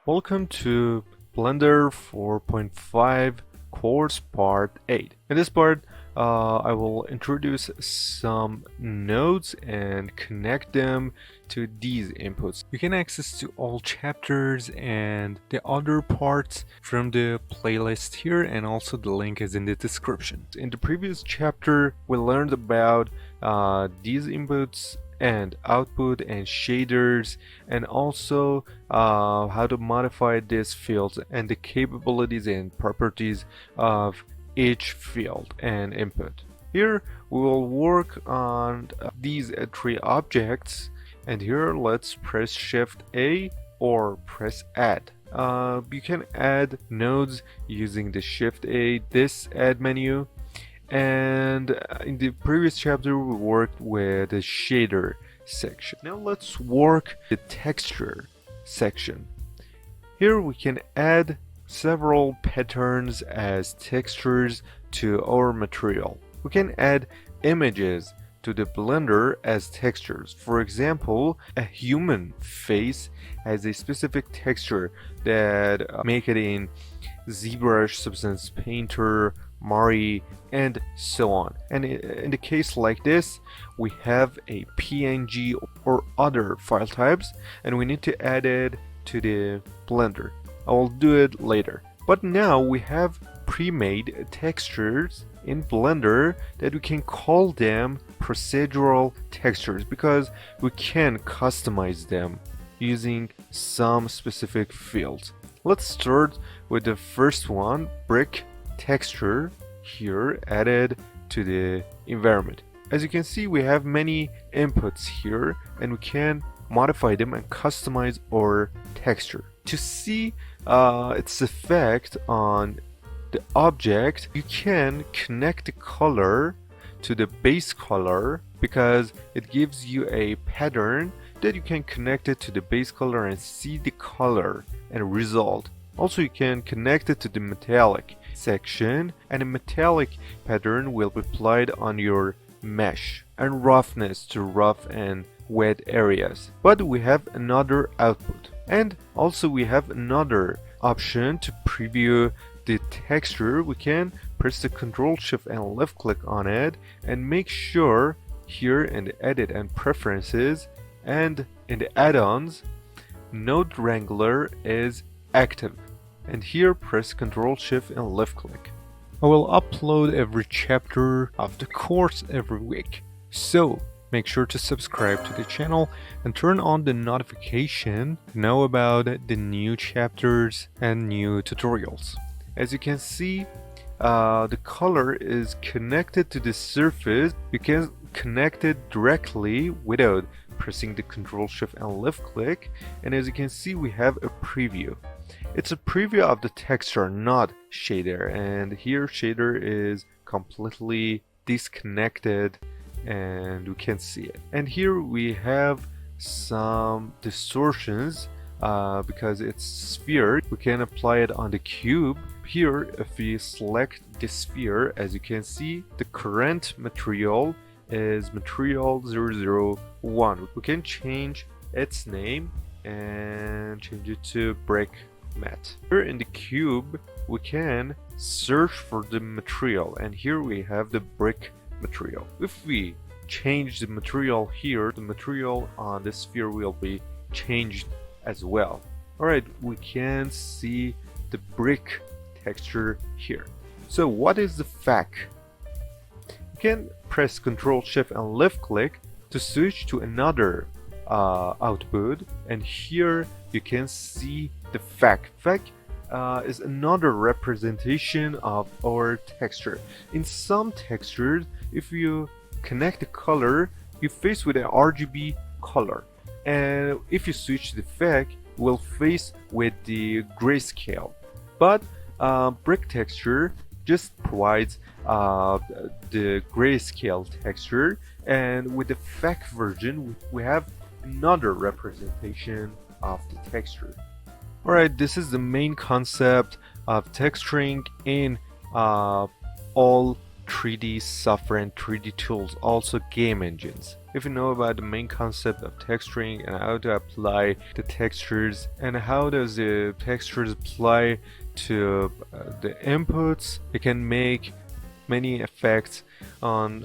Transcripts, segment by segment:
Welcome to Blender 4.5 course part 8. In this part, I will introduce some nodes and connect them to these inputs. You can access to all chapters and the other parts from the playlist here, and also the link is in the description. In the previous chapter, we learned about these inputs and output and shaders, and also how to modify these fields and the capabilities and properties of each field and input. Here we will work on these three objects, and here let's press Shift A or press Add. You can add nodes using the Shift A, this add menu. And in the previous chapter we worked with the shader section. Now let's work the texture section. Here we can add several patterns as textures to our material. We can add images to the Blender as textures. For example, a human face has a specific texture that make it in ZBrush, Substance Painter, Mari, and so on. And in the case like this, we have a PNG or other file types, and we need to add it to the Blender. I will do it later. But now we have pre-made textures in Blender that we can call them procedural textures, because we can customize them using some specific fields. Let's start with the first one, brick texture, here added to the environment. As you can see, we have many inputs here, and we can modify them and customize our texture. To see its effect on the object, you can connect the color to the base color, because it gives you a pattern that you can connect it to the base color and see the color and result. Also, you can connect it to the metallic section, and a metallic pattern will be applied on your mesh, and roughness to rough and wet areas. But we have another output, and also we have another option to preview the texture. We can press the Ctrl Shift and left click on it and make sure here in the edit and preferences and in the add-ons, node wrangler is active, and here press Ctrl Shift and left click. I will upload every chapter of the course every week, so make sure to subscribe to the channel and turn on the notification to know about the new chapters and new tutorials. As you can see, the color is connected to the surface. You can connect it directly without pressing the Ctrl Shift and left click, and as you can see, we have a preview. It's a preview of the texture, not shader, and here shader is completely disconnected and we can see it. And here we have some distortions because it's sphere. We can apply it on the cube. Here, if we select the sphere, as you can see, the current material is material 001. We can change its name and change it to brick mat. Here in the cube, we can search for the material, and here we have the brick material. If we change the material here, the material on the sphere will be changed as well. Alright, we can see the brick texture here. So what is the FAC? You can press Ctrl Shift and left click to switch to another output, and here you can see the FAC. FAC is another representation of our texture. In some textures, if you connect the color, you face with an RGB color, and if you switch the FAC, it will face with the grayscale. But brick texture just provides the grayscale texture, and with the FAC version we have another representation of the texture. Alright, this is the main concept of texturing in all 3D software and 3D tools, also game engines. if you know about the main concept of texturing and how to apply the textures and how does the textures apply to the inputs, you can make many effects on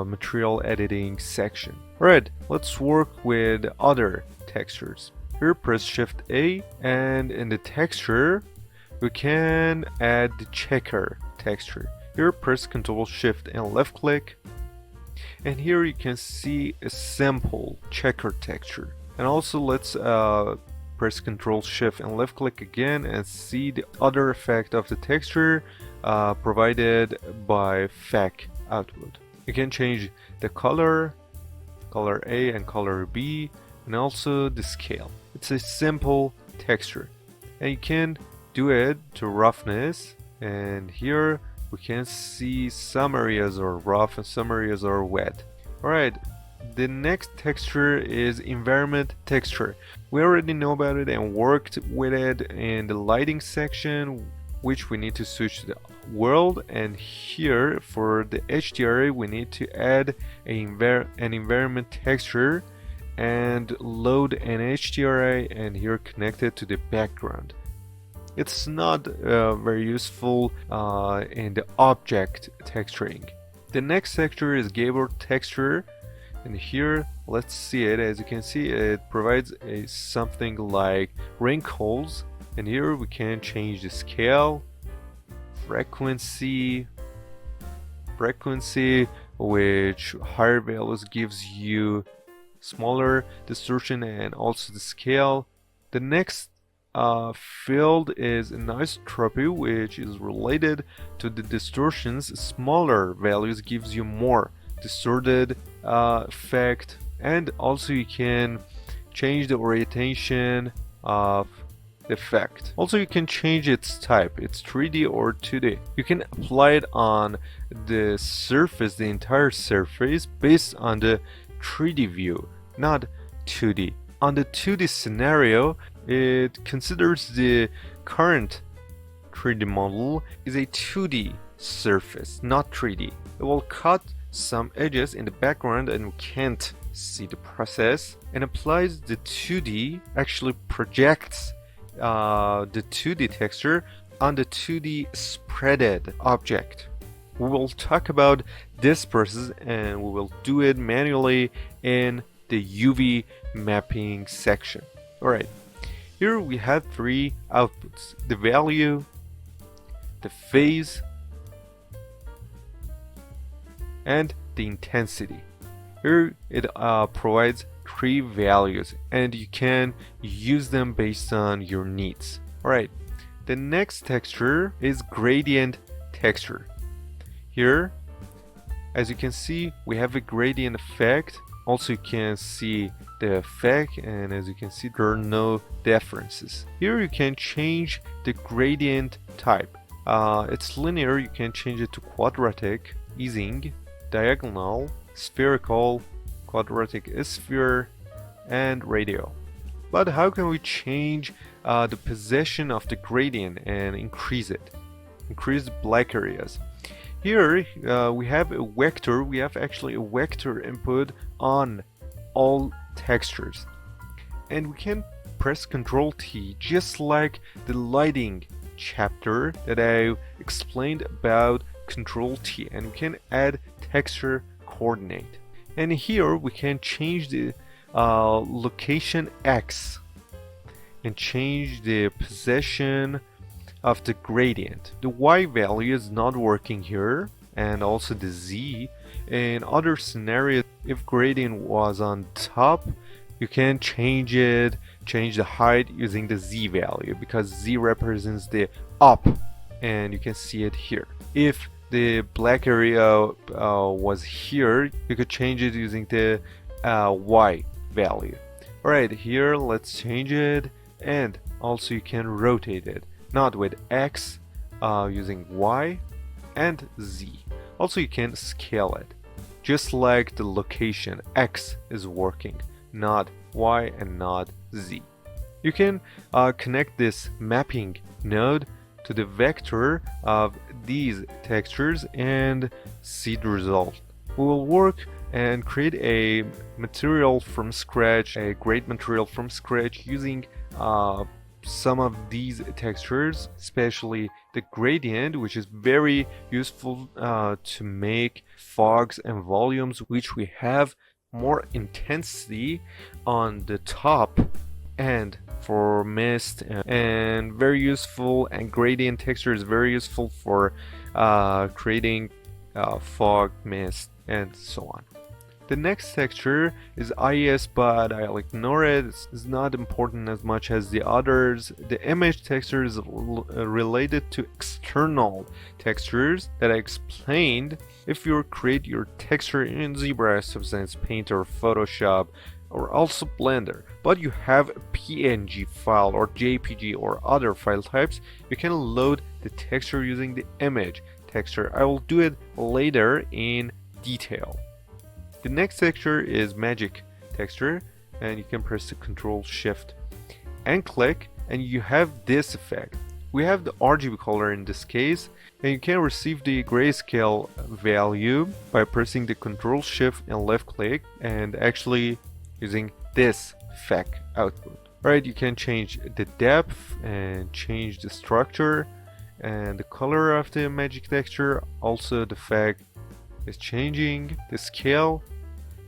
material editing section. Alright, let's work with other textures. Here press Shift A, and in the texture we can add the checker texture. Here press Ctrl Shift and left click, and here you can see a simple checker texture. And also let's press Ctrl Shift and left click again and see the other effect of the texture provided by FAC output. You can change the color A and color B, and also the scale. It's a simple texture, and you can do it to roughness, and here we can see some areas are rough and some areas are wet. Alright, the next texture is environment texture. We already know about it and worked with it in the lighting section, which we need to switch to the world, and here for the HDRI we need to add an environment texture and load an HDRI, and here connect it to the background. It's not very useful in the object texturing. The next texture is Gabor texture, and here let's see it. As you can see, it provides something like wrinkles, and here we can change the scale, frequency, which higher values gives you smaller distortion, and also the scale. The next field is anisotropy, which is related to the distortions. Smaller values gives you more distorted effect, and also you can change the orientation of the effect. Also you can change its type, it's 3D or 2D. You can apply it on the surface, the entire surface, based on the 3D view, not 2D. On the 2D scenario, it considers the current 3D model is a 2D surface, not 3D. It will cut some edges in the background and we can't see the process, and applies the 2D, actually projects the 2D texture on the 2D spreaded object. We will talk about this process and we will do it manually in the UV mapping section. Alright, here we have three outputs: the value, the phase, and the intensity. Here it provides three values and you can use them based on your needs. Alright, the next texture is gradient texture. Here, as you can see, we have a gradient effect. Also you can see the effect, and as you can see there are no differences. Here you can change the gradient type. It's linear, you can change it to quadratic, easing, diagonal, spherical, quadratic sphere, and radial. But how can we change the position of the gradient and increase it? Increase the black areas. Here we have a vector, we have actually a vector input on all textures. And we can press Ctrl T, just like the lighting chapter that I explained about Ctrl T, and we can add texture coordinate. And here we can change the location X and change the position of the gradient. The Y value is not working here, and also the Z. In other scenarios, if gradient was on top, you can change it, change the height using the Z value, because Z represents the up, and you can see it here. If the black area was here, you could change it using the Y value. Alright, here let's change it, and also you can rotate it, not with X, using Y and Z. Also you can scale it, just like the location X is working, not Y and not Z. You can connect this mapping node to the vector of these textures and see the result. We will work and create a material from scratch, a great material from scratch using some of these textures, especially the gradient, which is very useful to make fogs and volumes, which we have more intensity on the top and for mist, and very useful, and gradient texture is very useful for creating fog, mist, and so on. The next texture is IES, but I'll ignore it. It's not important as much as the others. The image texture is related to external textures that I explained. If you create your texture in ZBrush, Substance Painter, or Photoshop, or also Blender, but you have a PNG file or JPG or other file types, you can load the texture using the image texture. I will do it later in detail. The next texture is magic texture, and you can press the Ctrl Shift and click, and you have this effect. We have the RGB color in this case, and you can receive the grayscale value by pressing the Ctrl Shift and left click, and actually using this effect output. Alright, you can change the depth and change the structure and the color of the magic texture. Also, the effect is changing the scale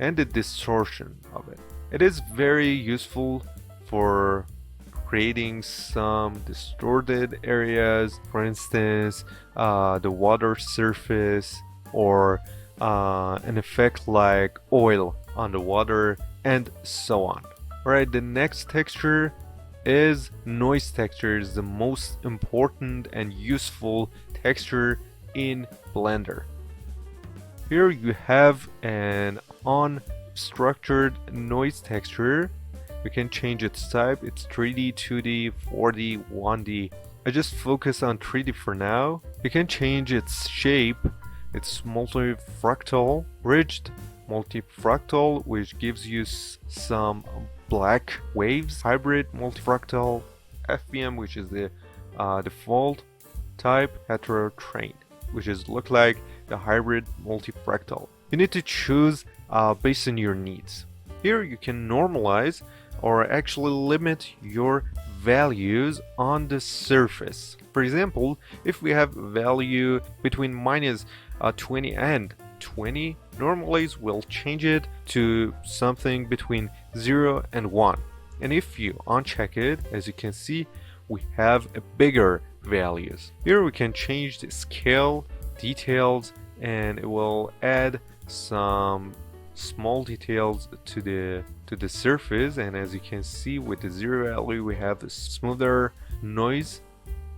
and the distortion of it. It is very useful for creating some distorted areas, for instance, the water surface, or an effect like oil on the water, and so on. Alright, the next texture is noise texture. Is the most important and useful texture in Blender. Here you have an unstructured noise texture. You can change its type. It's 3D, 2D, 4D, 1D. I just focus on 3D for now. You can change its shape. It's multifractal, ridged multifractal, which gives you some black waves. Hybrid multifractal, FBM, which is the default type. Heterotrain, which is look like the hybrid multifractal. You need to choose based on your needs. Here you can normalize or actually limit your values on the surface. For example, if we have value between minus 20 and 20, normalize will change it to something between 0 and 1. And if you uncheck it, as you can see, we have a bigger values. Here we can change the scale, details, and it will add some small details to the surface. And as you can see, with the 0 value we have a smoother noise.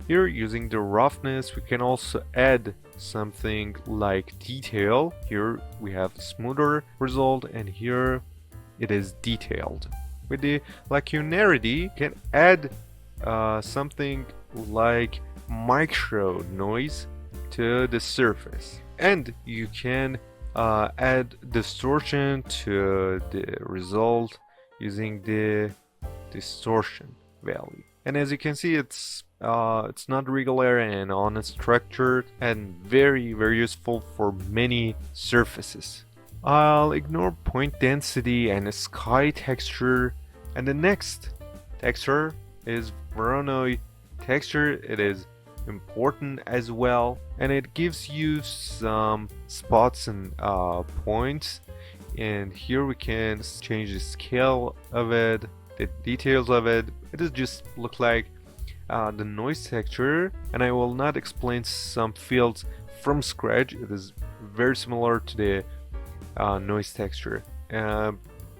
Here, using the roughness, we can also add something like detail. Here we have a smoother result, and here it is detailed. With the linearity, you can add something like micro noise to the surface, and you can add distortion to the result using the distortion value. And as you can see, it's not regular and unstructured, and very useful for many surfaces. I'll ignore point density and sky texture, and the next texture is Voronoi texture. It is important as well, and it gives you some spots and points, and here we can change the scale of it, the details of it. It is just look like the noise texture, and I will not explain some fields from scratch. It is very similar to the noise texture.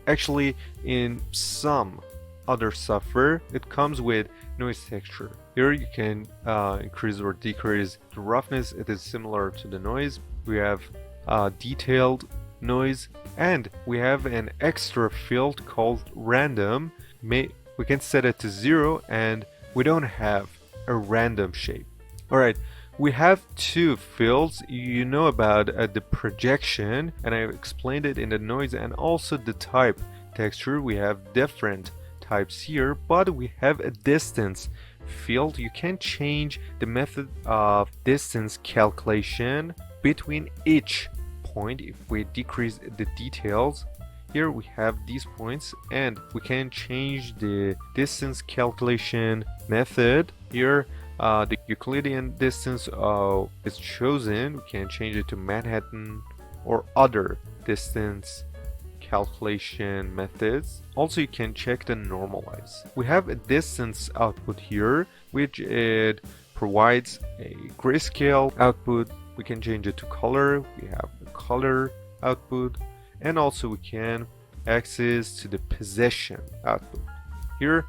Actually, in some other software, it comes with noise texture. Here you can increase or decrease the roughness. It is similar to the noise. We have detailed noise, and we have an extra field called random. We can set it to 0, and we don't have a random shape. Alright, we have two fields. You know about the projection, and I explained it in the noise, and also the type texture. We have different types here, but we have a distance field. You can change the method of distance calculation between each point, if we decrease the details, here we have these points, and we can change the distance calculation method. Here the Euclidean distance is chosen. We can change it to Manhattan or other distance calculation methods. Also, you can check the normalize. We have a distance output here, which it provides a grayscale output. We can change it to color. We have the color output, and also we can access to the position output. Here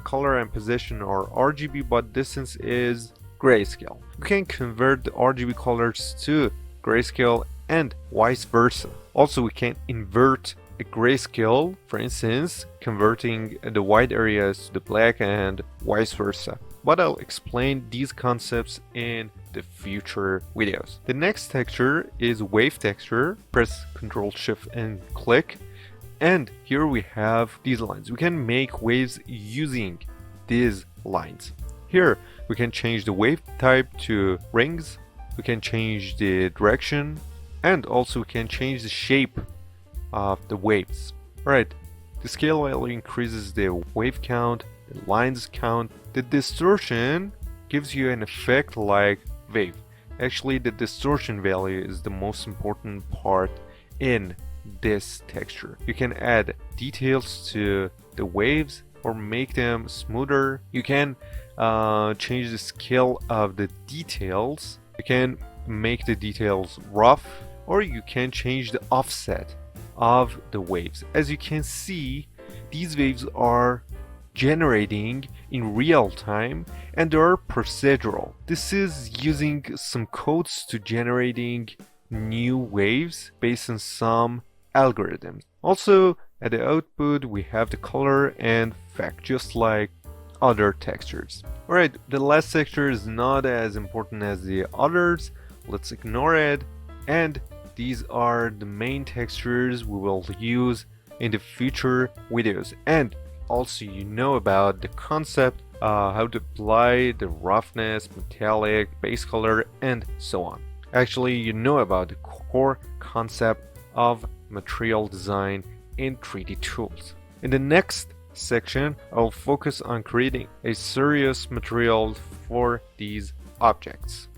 color and position are RGB, but distance is grayscale. We can convert the RGB colors to grayscale and vice versa. Also, we can invert a grayscale, for instance, converting the white areas to the black and vice versa. But I'll explain these concepts in the future videos. The next texture is wave texture. Press Ctrl Shift and click. And here we have these lines. We can make waves using these lines. Here we can change the wave type to rings. We can change the direction, and also we can change the shape of the waves. Alright, the scale value increases the wave count, the lines count. The distortion gives you an effect like wave. Actually, the distortion value is the most important part in this texture. You can add details to the waves or make them smoother. You can change the scale of the details. You can make the details rough, or you can change the offset of the waves. As you can see, these waves are generating in real time and they are procedural. This is using some codes to generating new waves based on some algorithms. Also, at the output we have the color and effect, just like other textures. Alright, the last texture is not as important as the others. Let's ignore it. And these are the main textures we will use in the future videos. And also, you know about the concept, how to apply the roughness, metallic, base color, and so on. Actually, you know about the core concept of material design in 3D tools. In the next section, I'll focus on creating a serious material for these objects.